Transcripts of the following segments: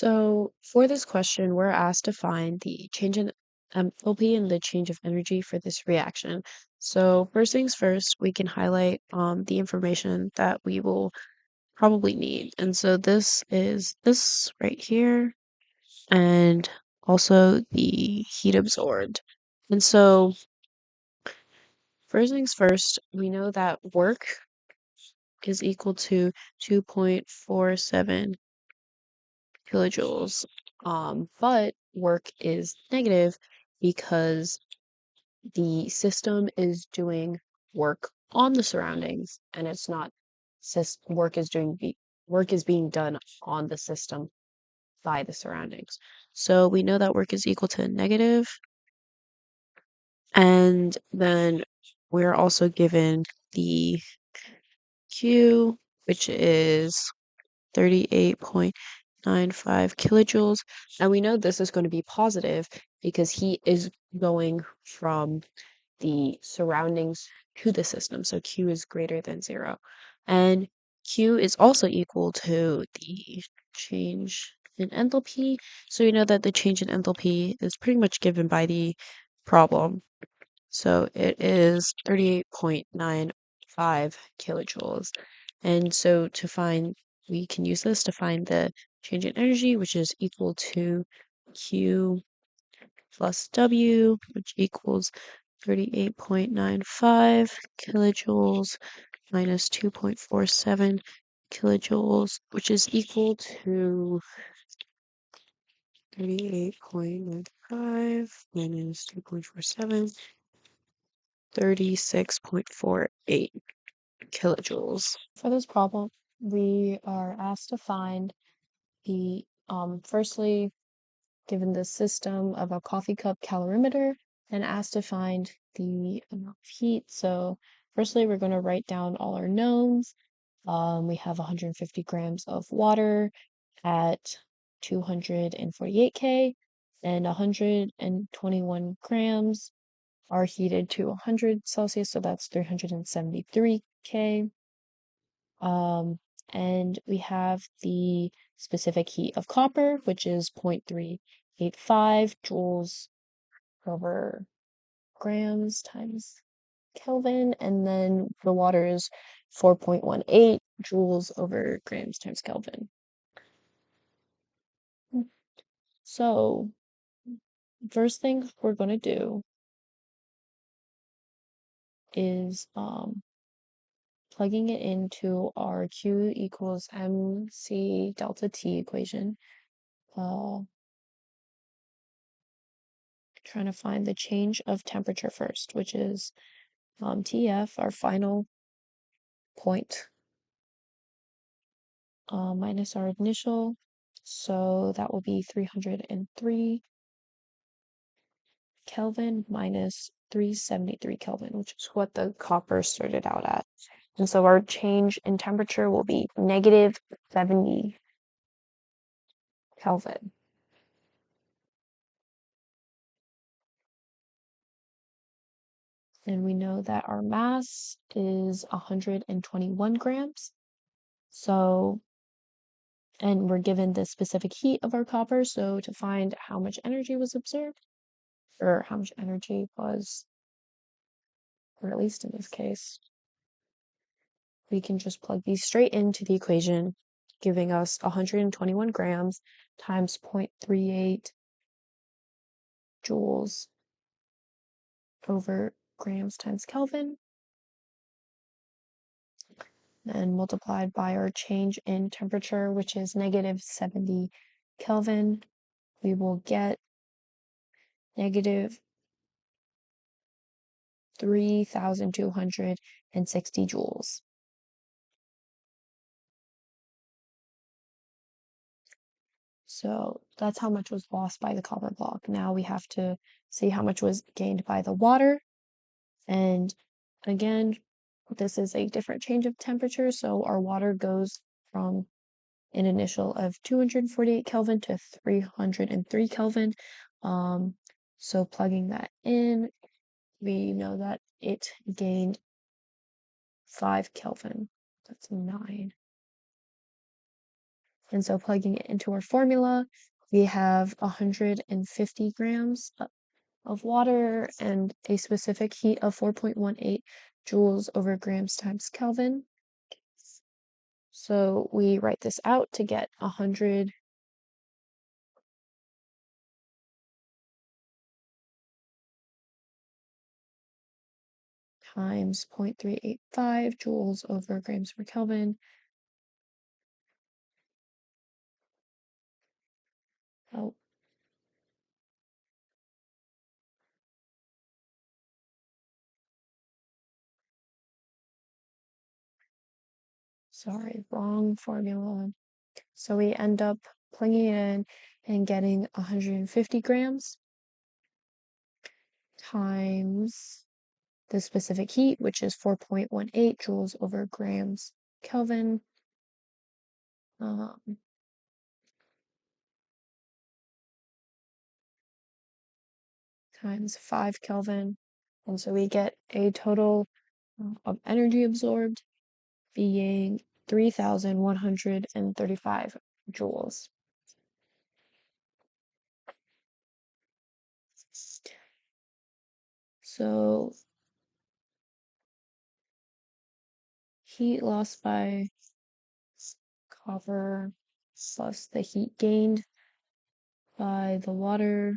So for this question, we're asked to find the change in enthalpy and the change of energy for this reaction. So first things first, we can highlight the information that we will probably need. And so this is this right here, and also the heat absorbed. And so first things first, we know that work is equal to 2.47 kilojoules. But work is negative because the system is doing work on the surroundings, and it's not work is being done on the system by the surroundings. So we know that work is equal to negative, and then we're also given the Q, which is 38.95 kilojoules. And we know this is going to be positive because heat is going from the surroundings to the system. So Q is greater than 0. And Q is also equal to the change in enthalpy. So we know that the change in enthalpy is pretty much given by the problem. So it is 38.95 kilojoules. And so we can use this to find the change in energy, which is equal to Q plus W, which equals 38.95 kilojoules minus 2.47 kilojoules, which is equal to 38.95 minus 2.47, 36.48 kilojoules. For this problem, we are asked to find the, firstly, given the system of a coffee cup calorimeter, and asked to find the amount of heat. So firstly, we're going to write down all our knowns. We have 150 grams of water at 248 K, and 121 grams are heated to 100 Celsius, so that's 373 K. And we have the specific heat of copper, which is 0.385 joules over grams times Kelvin, and then the water is 4.18 joules over grams times Kelvin. So, first thing we're going to do is plugging it into our Q equals mc delta T equation. Trying to find the change of temperature first, which is TF, our final point, minus our initial. So that will be 303 Kelvin minus 373 Kelvin, which is what the copper started out at. And so our change in temperature will be negative 70 Kelvin. And we know that our mass is 121 grams. So, and we're given the specific heat of our copper. So to find how much energy was observed, or how much energy was released in this case, we can just plug these straight into the equation, giving us 121 grams times 0.38 joules over grams times Kelvin, and multiplied by our change in temperature, which is negative 70 Kelvin, we will get negative 3,260 joules. So that's how much was lost by the copper block. Now we have to see how much was gained by the water. And again, this is a different change of temperature. So our water goes from an initial of 248 Kelvin to 303 Kelvin. So plugging that in, we know that it gained 5 Kelvin. That's 9. And so plugging it into our formula, we have 150 grams of water and a specific heat of 4.18 joules over grams times Kelvin. So we write this out to get 100 times 0.385 joules over grams per Kelvin. Oh, sorry, wrong formula. So we end up plugging it in and getting 150 grams times the specific heat, which is 4.18 joules over grams Kelvin, um, times 5 Kelvin. And so we get a total of energy absorbed being 3,135 joules. So heat lost by copper plus the heat gained by the water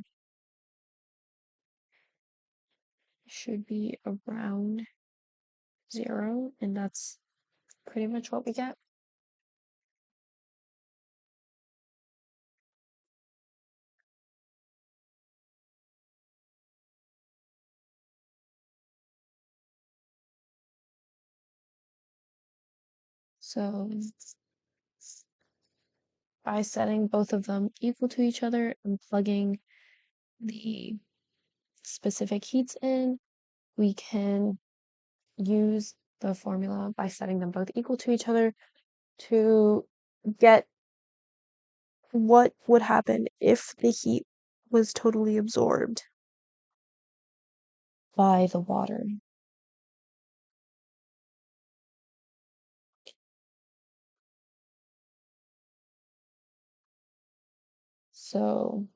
should be around 0, and that's pretty much what we get. So by setting both of them equal to each other and plugging the specific heats in, we can use the formula by setting them both equal to each other to get what would happen if the heat was totally absorbed by the water. So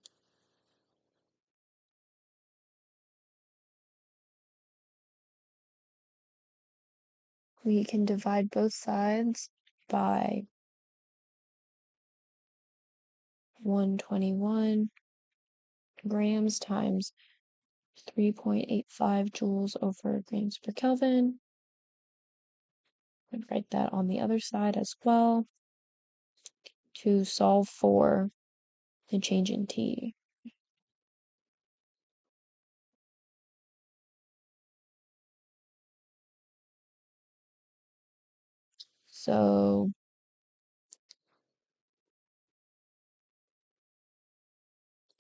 we can divide both sides by 121 grams times 3.85 joules over grams per Kelvin. And write that on the other side as well to solve for the change in T. So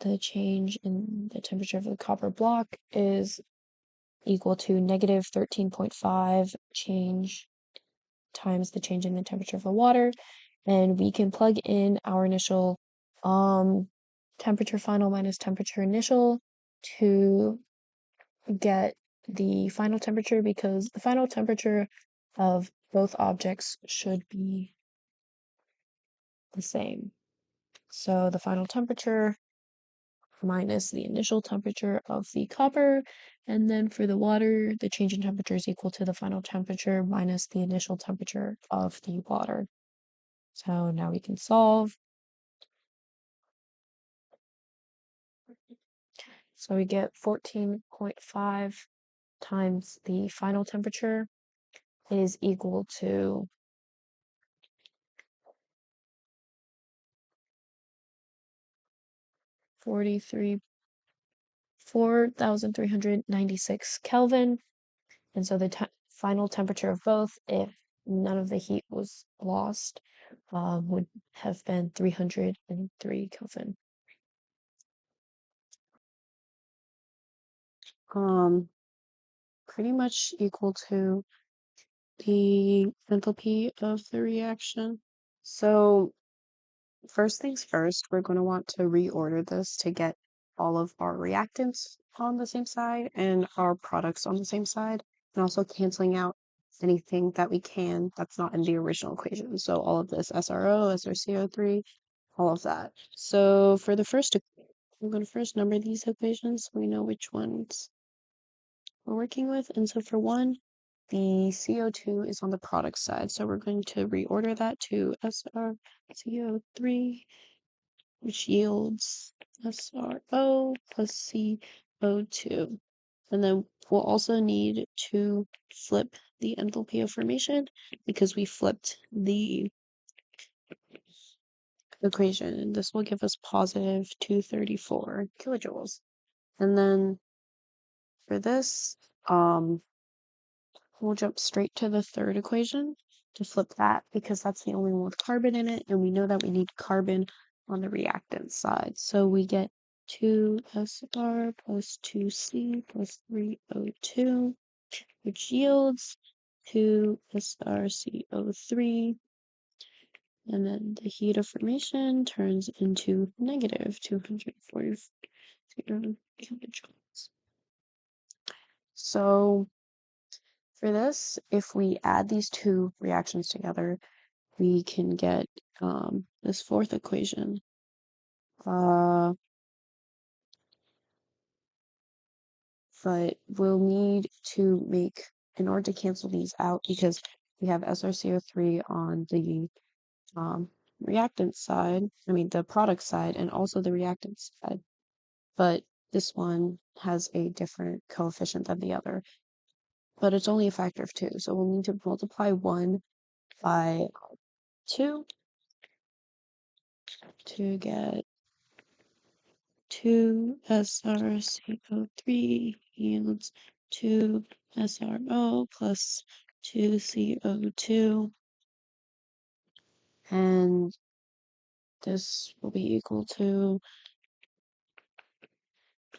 the change in the temperature of the copper block is equal to negative 13.5 change times the change in the temperature of the water. And we can plug in our initial temperature final minus temperature initial to get the final temperature, because the final temperature of both objects should be the same. So the final temperature minus the initial temperature of the copper, and then for the water, the change in temperature is equal to the final temperature minus the initial temperature of the water. So now we can solve. So we get 14.5 times the final temperature is equal to 4,396 Kelvin. And so the final temperature of both, if none of the heat was lost, would have been 303 Kelvin. Pretty much equal to the enthalpy of the reaction. So first things first, we're going to want to reorder this to get all of our reactants on the same side and our products on the same side, and also canceling out anything that we can that's not in the original equation. So all of this SRO, SRCO3, all of that. So for the first, I'm going to first number these equations so we know which ones we're working with. And so for one, the CO2 is on the product side. So we're going to reorder that to SrCO3, which yields SRO plus CO2. And then we'll also need to flip the enthalpy of formation because we flipped the equation. And this will give us positive 234 kilojoules. And then for this, we'll jump straight to the third equation to flip that because that's the only one with carbon in it, and we know that we need carbon on the reactant side. So we get 2Sr plus 2C plus 3O2, which yields 2SrCO3, and then the heat of formation turns into negative 240 kilojoules. So for this, if we add these two reactions together, we can get this fourth equation. But we'll need to make, in order to cancel these out, because we have SrCO3 on the reactant side, the product side, and also the reactant side. But this one has a different coefficient than the other. But it's only a factor of 2, so we'll need to multiply 1 by 2 to get 2SrCO3 yields 2SRO plus 2CO2, and this will be equal to,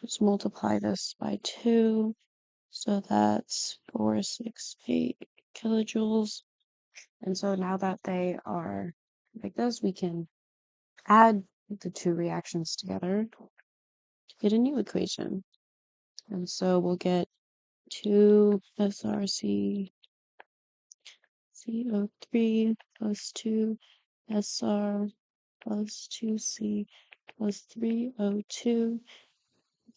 just multiply this by 2, so that's 468 kilojoules. And so now that they are like this, we can add the two reactions together to get a new equation. And so we'll get 2SrCO3 plus 2SR plus 2C plus 3O2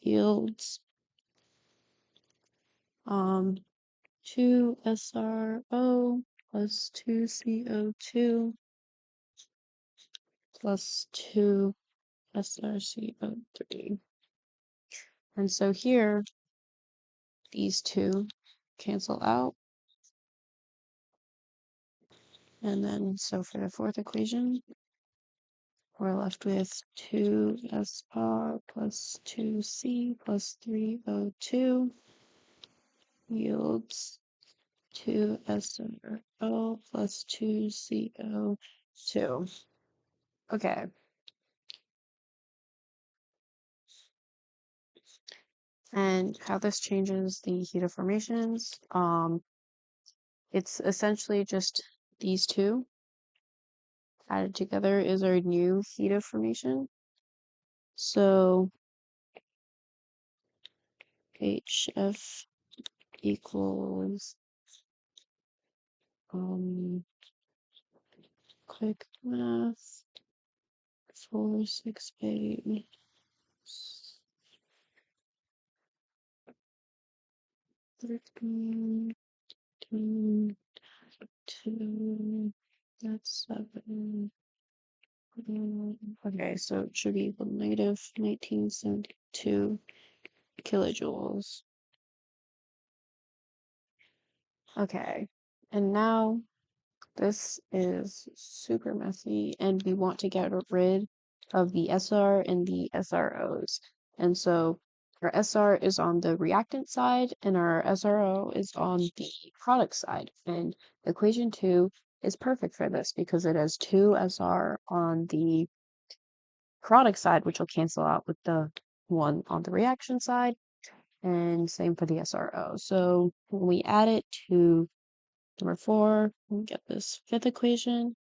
yields 2SRO plus 2CO2 plus 2SrCO3. And so here, these two cancel out. And then, so for the fourth equation, we're left with 2SR plus 2C plus 3O2 yields 2SRO plus 2CO2. Okay. And how this changes the heat of formations, it's essentially just these two added together is our new heat of formation. So HF equals quick math 468 13 2 that's 7. Okay, so it should be equal to negative 1972 kilojoules. Okay, and now this is super messy, and we want to get rid of the SR and the SROs. And so our SR is on the reactant side, and our SRO is on the product side. And equation 2 is perfect for this because it has 2 SR on the product side, which will cancel out with the one on the reaction side, and same for the SRO. So when we add it to number 4, we get this fifth equation,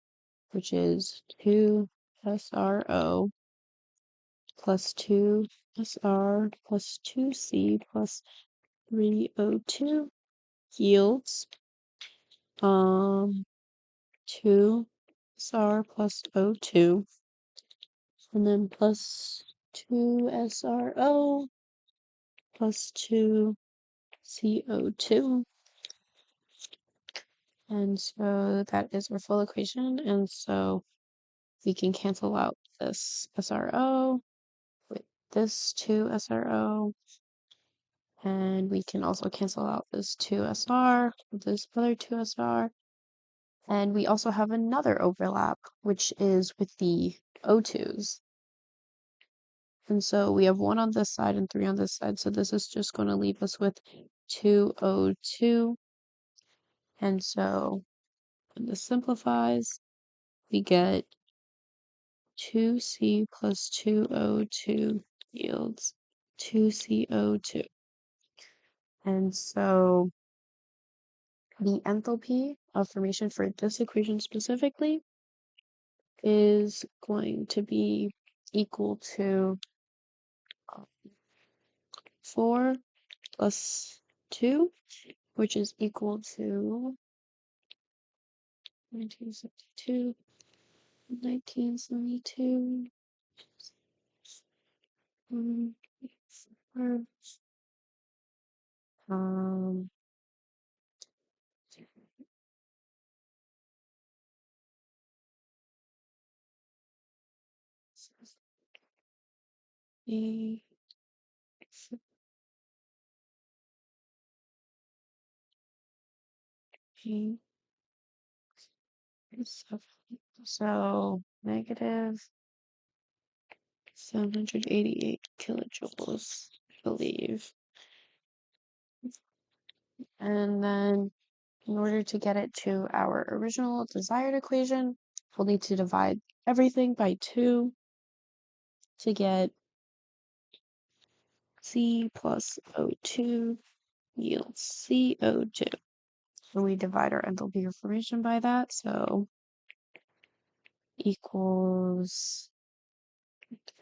which is 2SRO plus 2SR plus 2C plus 3O2 yields 2 SR plus O2, and then plus 2 SRO plus 2 CO2. And so that is our full equation. And so we can cancel out this SRO with this 2 SRO. And we can also cancel out this 2 SR with this other 2 SR. And we also have another overlap, which is with the O2s. And so we have 1 on this side and 3 on this side. So this is just going to leave us with 2O2. And so when this simplifies, we get 2C plus 2O2 yields 2CO2. And so the enthalpy of formation for this equation specifically is going to be equal to 4 plus 2, which is equal to 1972, 1972, or, um, E, G, so negative 788 kilojoules, I believe. And then in order to get it to our original desired equation, we'll need to divide everything by 2 to get C plus O2 yields CO2. And we divide our enthalpy of formation by that, so equals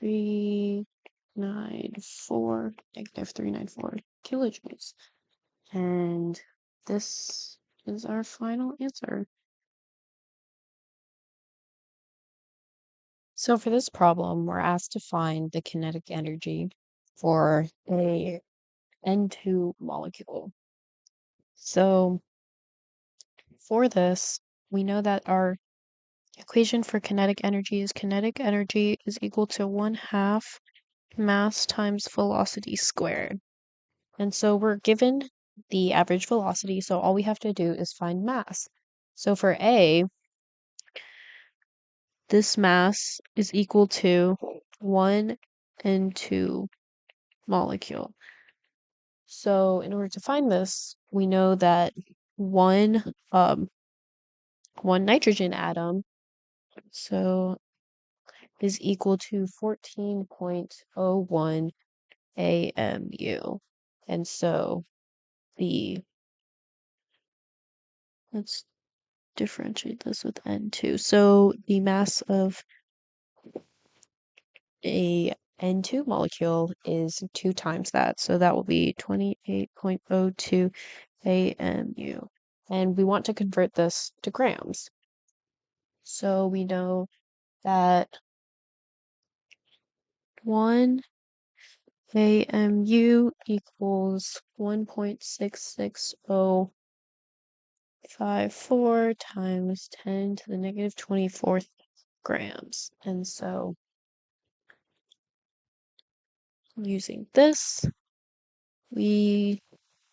394, negative 394 kilojoules. And this is our final answer. So for this problem, we're asked to find the kinetic energy for a N2 molecule. So for this, we know that our equation for kinetic energy is equal to 1/2 mass times velocity squared. And so we're given the average velocity, so all we have to do is find mass. So for A, this mass is equal to 1 N2 molecule. So in order to find this, we know that one one nitrogen atom is equal to 14.01 AMU. And so let's differentiate this with N2. So the mass of a N2 molecule is 2 times that. So that will be 28.02 AMU. And we want to convert this to grams. So we know that 1 AMU equals 1.66054 times 10 to the negative 24th grams. And so using this, we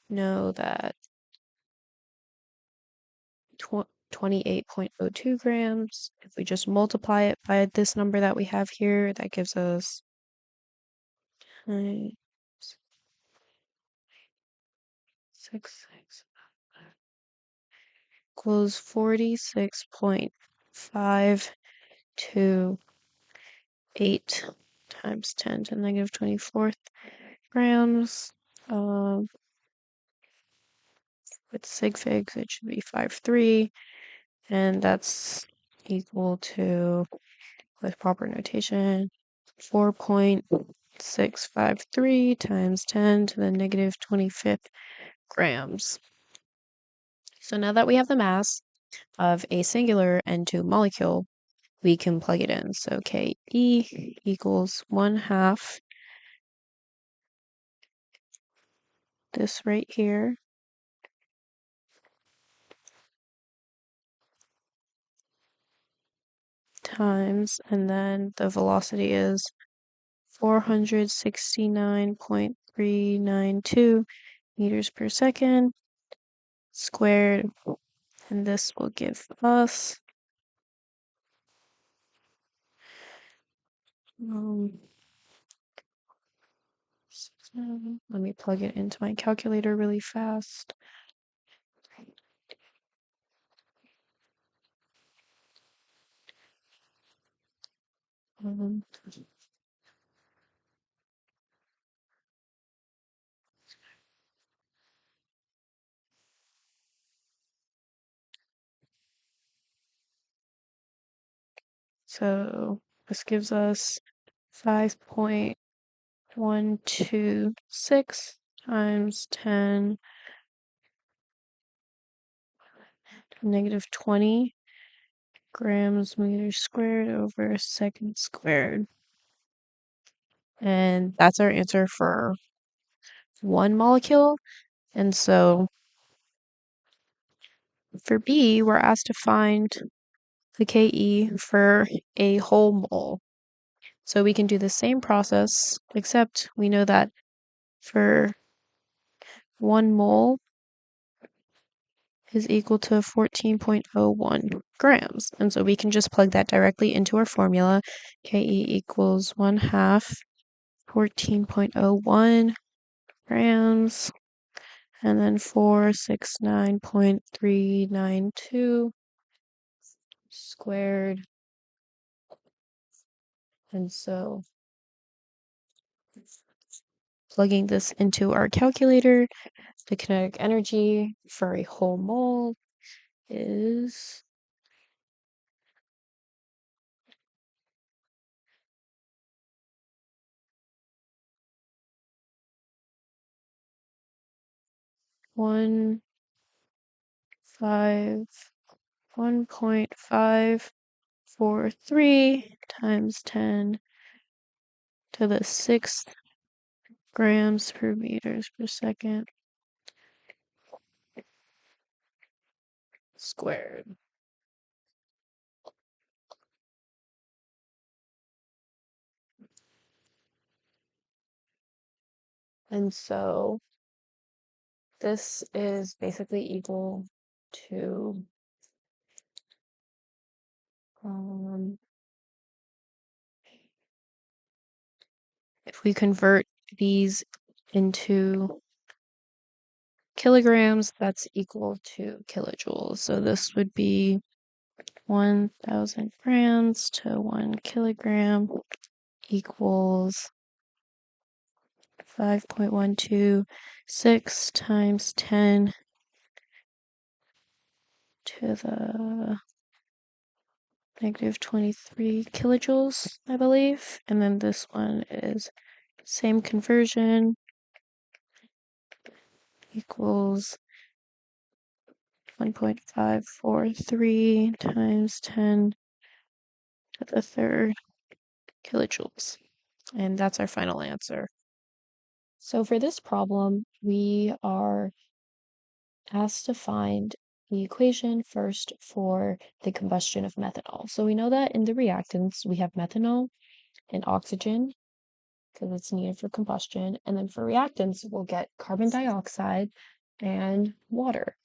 know that 28.02 grams. If we just multiply it by this number that we have here, that gives us times 6 equals 46.528 times 10 to the negative 24th grams. With sig figs, it should be 5.3, and that's equal to, with proper notation, 4.653 times 10 to the negative 25th grams. So now that we have the mass of a singular N2 molecule, we can plug it in. So Ke equals 1/2 this right here times, and then the velocity is 469.392 meters per second squared, and this will give us um, let me plug it into my calculator really fast. Um, so this gives us 5.126 times 10 to negative 20 grams meters squared over second squared. And that's our answer for one molecule. And so for B, we're asked to find the Ke for a whole mole. So we can do the same process, except we know that for 1 mole is equal to 14.01 grams. And so we can just plug that directly into our formula. Ke equals 1/2 14.01 grams, and then 469.392 squared. And so plugging this into our calculator, the kinetic energy for a whole mole is 1.43 times 10 to the 6th grams per meters per second squared. And so this is basically equal to um, if we convert these into kilograms, that's equal to kilojoules. So this would be 1,000 grams to 1 kilogram equals 5.126 times 10 to the negative 23 kilojoules, I believe. And then this one is same conversion equals 1.543 times 10 to the third kilojoules. And that's our final answer. So for this problem, we are asked to find the equation first for the combustion of methanol. So we know that in the reactants, we have methanol and oxygen because it's needed for combustion. And then for reactants, we'll get carbon dioxide and water.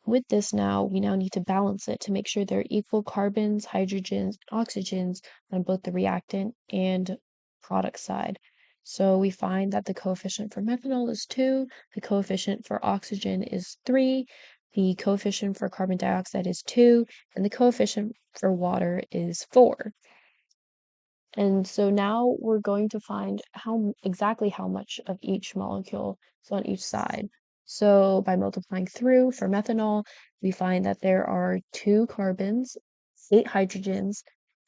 With this now, we now need to balance it to make sure there are equal carbons, hydrogens, and oxygens on both the reactant and product side. So we find that the coefficient for methanol is 2, the coefficient for oxygen is 3, the coefficient for carbon dioxide is 2, and the coefficient for water is 4. And so now we're going to find exactly how much of each molecule is on each side. So by multiplying through for methanol, we find that there are 2 carbons, 8 hydrogens,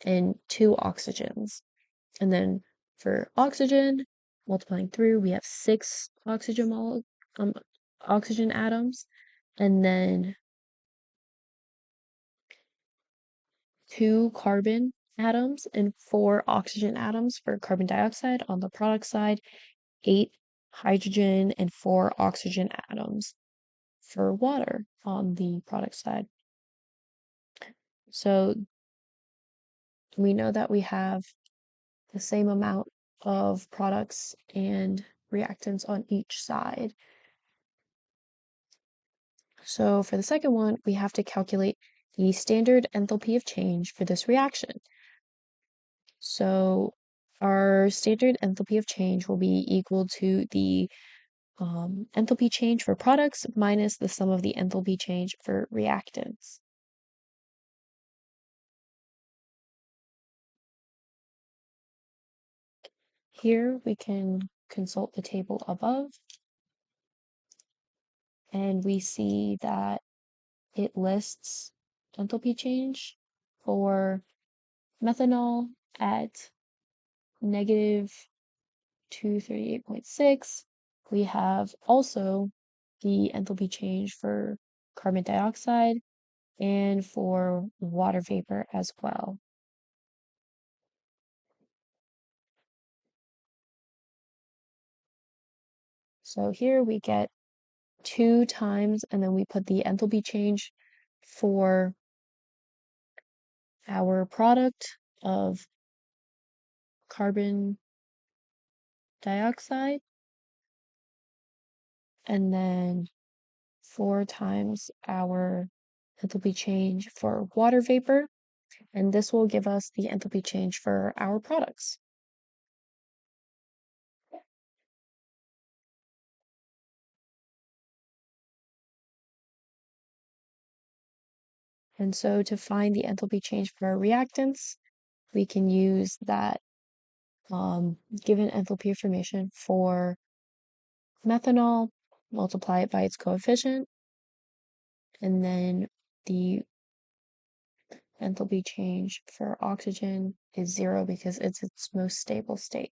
and 2 oxygens. And then for oxygen, multiplying through, we have 6 oxygen um, oxygen atoms, and then 2 carbon atoms and 4 oxygen atoms for carbon dioxide. On the product side, 8 hydrogen and 4 oxygen atoms for water on the product side. So we know that we have the same amount of products and reactants on each side. So for the second one, we have to calculate the standard enthalpy of change for this reaction. So our standard enthalpy of change will be equal to the enthalpy change for products minus the sum of the enthalpy change for reactants. Here we can consult the table above, and we see that it lists enthalpy change for methanol at negative 238.6. We have also the enthalpy change for carbon dioxide and for water vapor as well. So here we get 2 times, and then we put the enthalpy change for our product of carbon dioxide, and then 4 times our enthalpy change for water vapor, and this will give us the enthalpy change for our products. And so to find the enthalpy change for our reactants, we can use that given enthalpy information for methanol, multiply it by its coefficient, and then the enthalpy change for oxygen is 0 because it's its most stable state.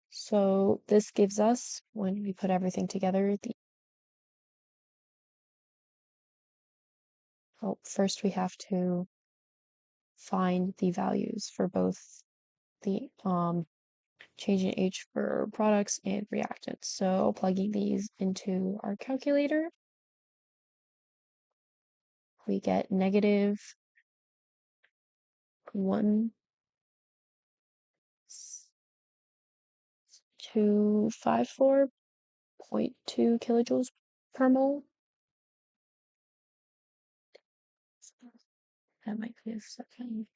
So this gives us, when we put everything together, first we have to find the values for both the change in H for products and reactants. So plugging these into our calculator, we get negative 1,254.2 kilojoules per mole. That might be a second.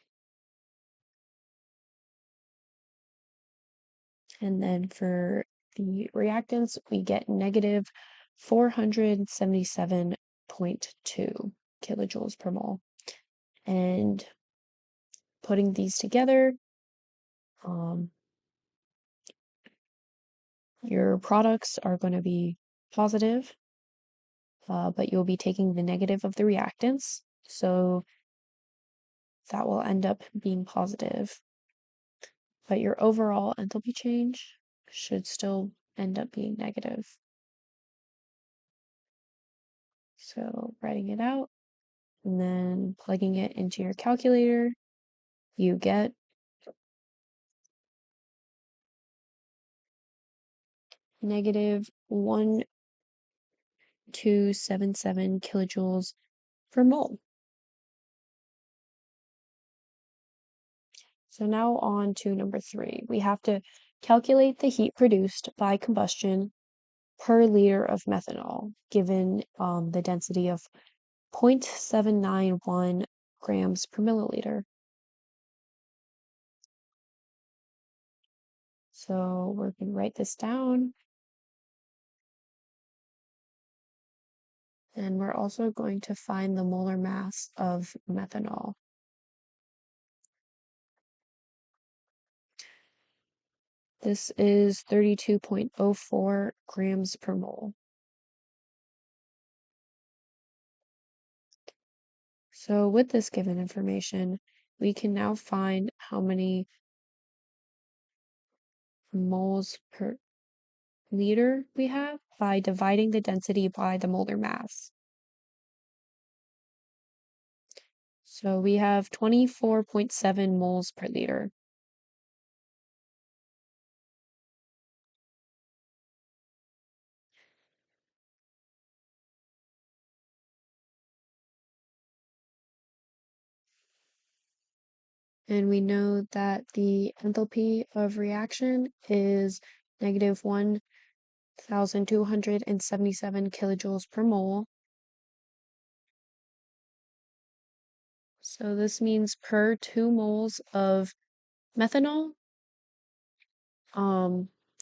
And then for the reactants, we get negative 477.2 kilojoules per mole. And putting these together, your products are going to be positive, but you'll be taking the negative of the reactants. So that will end up being positive. But your overall enthalpy change should still end up being negative. So writing it out and then plugging it into your calculator, you get negative 1,277 kilojoules per mole. So now on to number 3. We have to calculate the heat produced by combustion per liter of methanol, given the density of 0.791 grams per milliliter. So we're going to write this down. And we're also going to find the molar mass of methanol. This is 32.04 grams per mole. So with this given information, we can now find how many moles per liter we have by dividing the density by the molar mass. So we have 24.7 moles per liter. And we know that the enthalpy of reaction is negative 1,277 kilojoules per mole. So this means per 2 moles of methanol,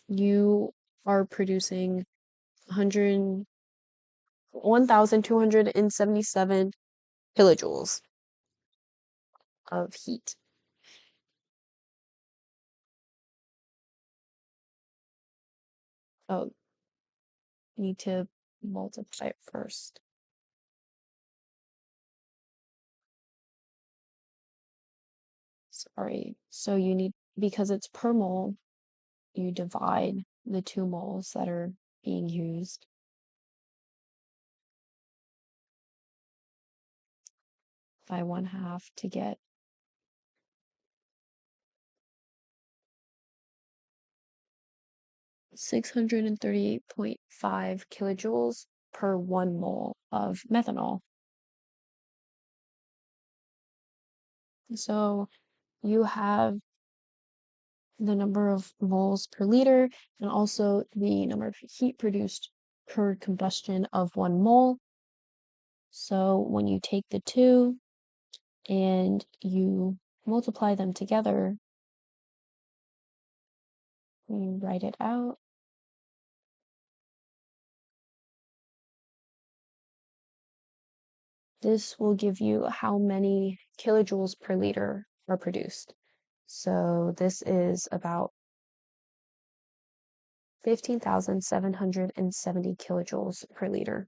you are producing 1,277 kilojoules of heat. Oh, need to multiply it first. Sorry. So you need, because it's per mole, you divide the 2 moles that are being used by 1/2 to get 638.5 kilojoules per 1 mole of methanol. So you have the number of moles per liter and also the number of heat produced per combustion of 1 mole. So when you take the two and you multiply them together, you write it out. This will give you how many kilojoules per liter are produced. So this is about 15,770 kilojoules per liter.